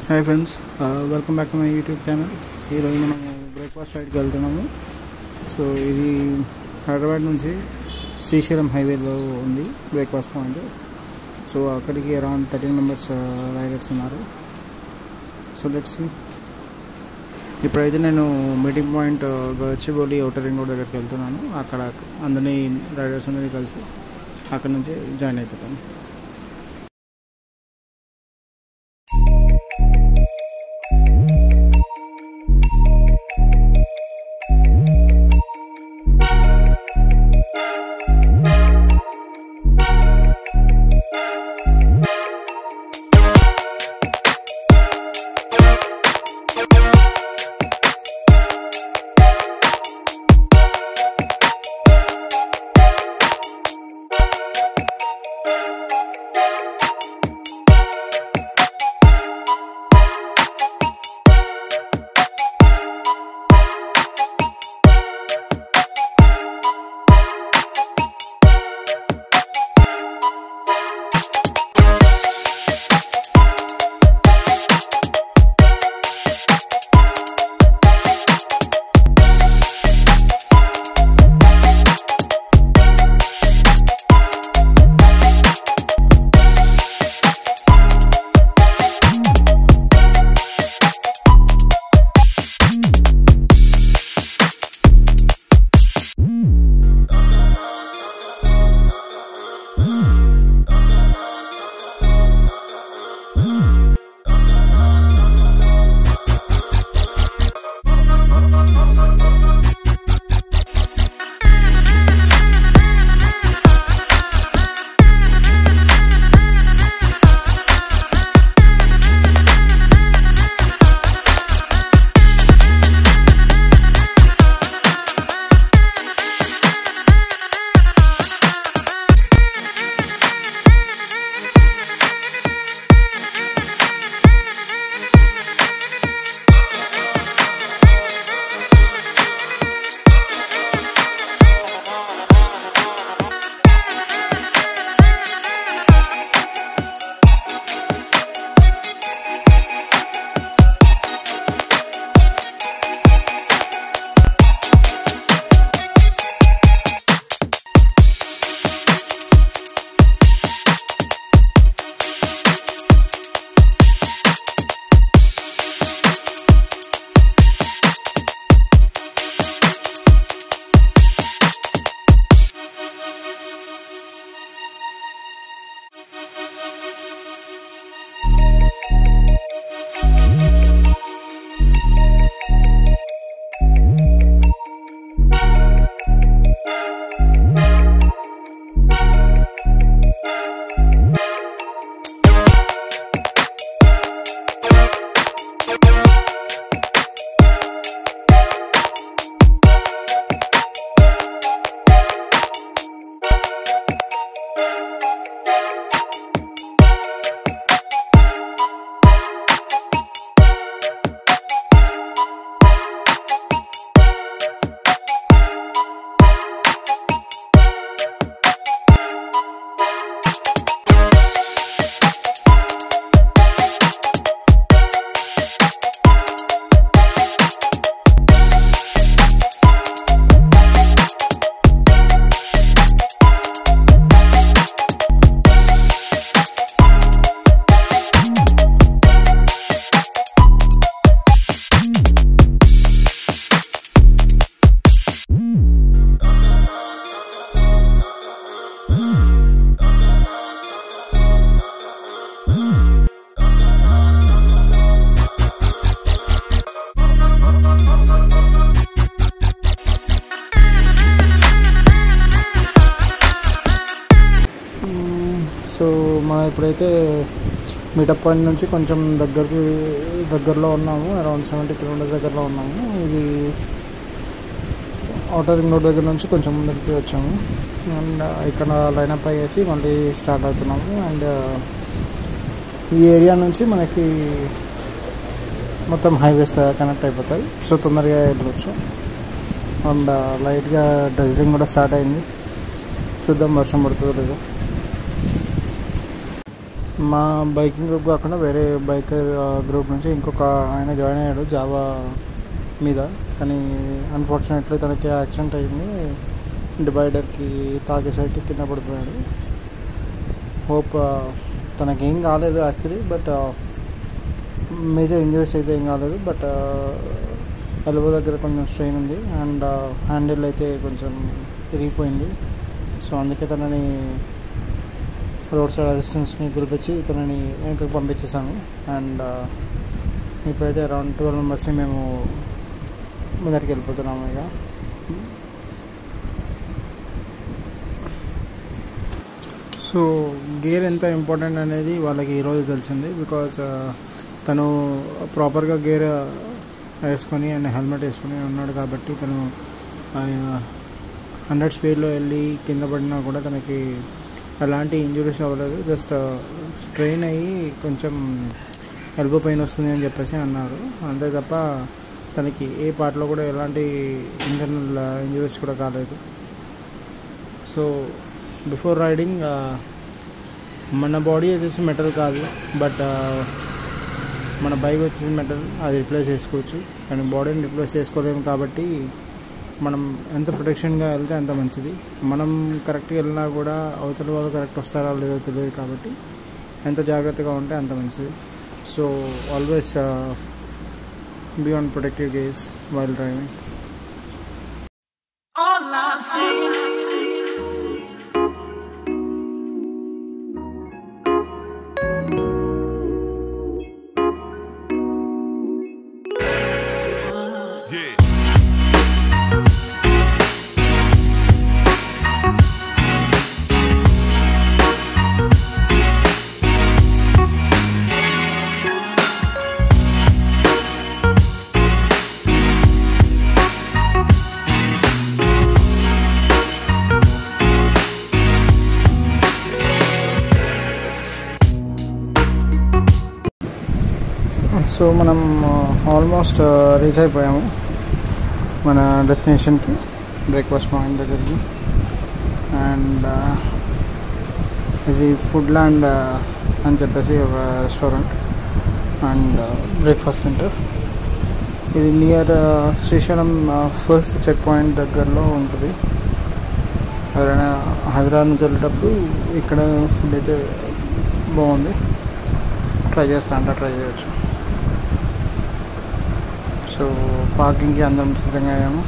Hi friends, welcome back to my YouTube channel. ఈరోజు మనము breakfast సైడ్కి వెళ్తున్నాము. సో ఇది హైదరాబాద్ నుంచి శ్రీశైలం హైవేలో ఉంది బ్రేక్ఫాస్ట్ పాయింట్. సో అక్కడికి అరౌండ్ 13 మెంబర్స్ రైడర్స్ ఉన్నారు. So let's see. ఇప్పుడైతే నేను meeting point Gachibowli outer ring road దగ్గరికి వెళ్తున్నాను. అక్కడ అందరినీ రైడర్స్ అందరినీ కలిసి అక్కడ నుంచి జాయిన్ అయిపోతాను. సో మనం ఇప్పుడైతే మీటప్ పాయింట్ నుంచి కొంచెం దగ్గరలో ఉన్నాము. అరౌండ్ 70 కిలోమీటర్స్ దగ్గరలో ఉన్నాము. ఇది ఔటర్ రింగ్ రోడ్ దగ్గర నుంచి కొంచెం ముందుకి వచ్చాము. అండ్ ఇక్కడ లైనప్ అయ్యేసి మళ్ళీ స్టార్ట్ అవుతున్నాము. అండ్ ఈ ఏరియా నుంచి మనకి మొత్తం హైవేస్ కనెక్ట్ అయిపోతాయి. సో తొందరగా వెళ్ళవచ్చు. అండ్ లైట్గా డస్టింగ్ కూడా స్టార్ట్ అయింది. చూద్దాం వర్షం పడుతుందో లేదో. మా బైకింగ్ గ్రూప్ కాకుండా వేరే బైకర్ గ్రూప్ నుంచి ఇంకొక ఆయన జాయిన్ అయ్యాడు జావా మీద. కానీ అన్ఫార్చునేట్లీ తనకి యాక్సిడెంట్ అయింది, డివైడర్కి తాగేసరికి కింద పడిపోయాడు. హోప్ తనకేం కాలేదు యాక్చువల్లీ, బట్ మేజర్ ఇంజరీస్ అయితే ఏం కాలేదు. బట్ ఎల్బో దగ్గర కొంచెం స్ట్రెయిన్ ఉంది అండ్ హ్యాండిల్ అయితే కొంచెం ఇరిగిపోయింది. సో అందుకే తనని రోడ్ సైడ్ అసిస్టెంట్స్ని పిలిపించి తనని వెనకకి పంపించేసాను. అండ్ ఇప్పుడైతే అరౌండ్ 12 మెంబర్స్ని మేము ముందరికి వెళ్ళిపోతున్నాము. ఇక సో గేర్ ఎంత ఇంపార్టెంట్ అనేది వాళ్ళకి ఈరోజు తెలిసింది. బికాజ్ తను ప్రాపర్గా గేర్ వేసుకొని అండ్ హెల్మెట్ వేసుకొని ఉన్నాడు కాబట్టి తను 100 స్పీడ్లో వెళ్ళి కింద పడినా కూడా తనకి ఎలాంటి ఇంజురీస్ అవ్వలేదు. జస్ట్ స్ట్రెయిన్ అయ్యి కొంచెం ఎల్బో పెయిన్ వస్తుంది అని చెప్పేసి అన్నారు, అంతే తప్ప తనకి ఏ పార్ట్లో కూడా ఎలాంటి ఇంటర్నల్ ఇంజురీస్ కూడా కాలేదు. సో బిఫోర్ రైడింగ్ మన బాడీ వచ్చేసి మెటల్ కాదు, బట్ మన బైక్ వచ్చేసి మెటల్, అది రిప్లేస్ చేసుకోవచ్చు. కానీ బాడీని రిప్లేస్ చేసుకోలేము కాబట్టి మనం ఎంత ప్రొటెక్షన్గా వెళ్తే అంత మంచిది. మనం కరెక్ట్గా వెళ్ళినా కూడా అవతల వాళ్ళు కరెక్ట్ వస్తారా లేదో తెలియదు కాబట్టి ఎంత జాగ్రత్తగా ఉంటే అంత మంచిది. So always be on protective gears while driving. So మనం ఆల్మోస్ట్ రీచ్ అయిపోయాము మన డెస్టినేషన్కి, బ్రేక్ఫాస్ట్ పాయింట్ దగ్గరికి. అండ్ ఇది ఫుడ్ ల్యాండ్ అని చెప్పేసి ఒక రెస్టారెంట్ అండ్ బ్రేక్ఫాస్ట్ సెంటర్. ఇది near Srisailam first check point దగ్గరలో ఉంటుంది. ఎవరైనా హైదరాబాద్ నుంచి వెళ్ళేటప్పుడు ఇక్కడ ఫుడ్ అయితే బాగుంది, ట్రై చేయొచ్చు. సో పార్కింగ్కి అందరం సిద్ధంగా అయ్యాము.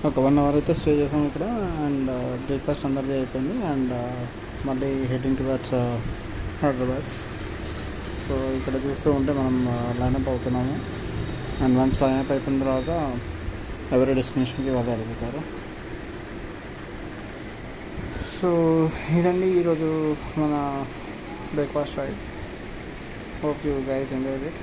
ఒక 1 అవర్ అయితే స్టే చేసాము ఇక్కడ. అండ్ బ్రేక్ఫాస్ట్ అందరిది అయిపోయింది. అండ్ మళ్ళీ హెడ్డింగ్ టువర్డ్స్ హైదరాబాద్. సో ఇక్కడ చూస్తూ ఉంటే మనం లైనప్ అవుతున్నాము. అండ్ వన్స్ లైనప్ అయిపోయిన తర్వాత ఎవరి డెస్టినేషన్కి వాళ్ళు వెళ్ళిపోతారు. సో ఇదండి ఈరోజు మన breakfast ride. Hope you guys enjoyed it.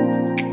Bye.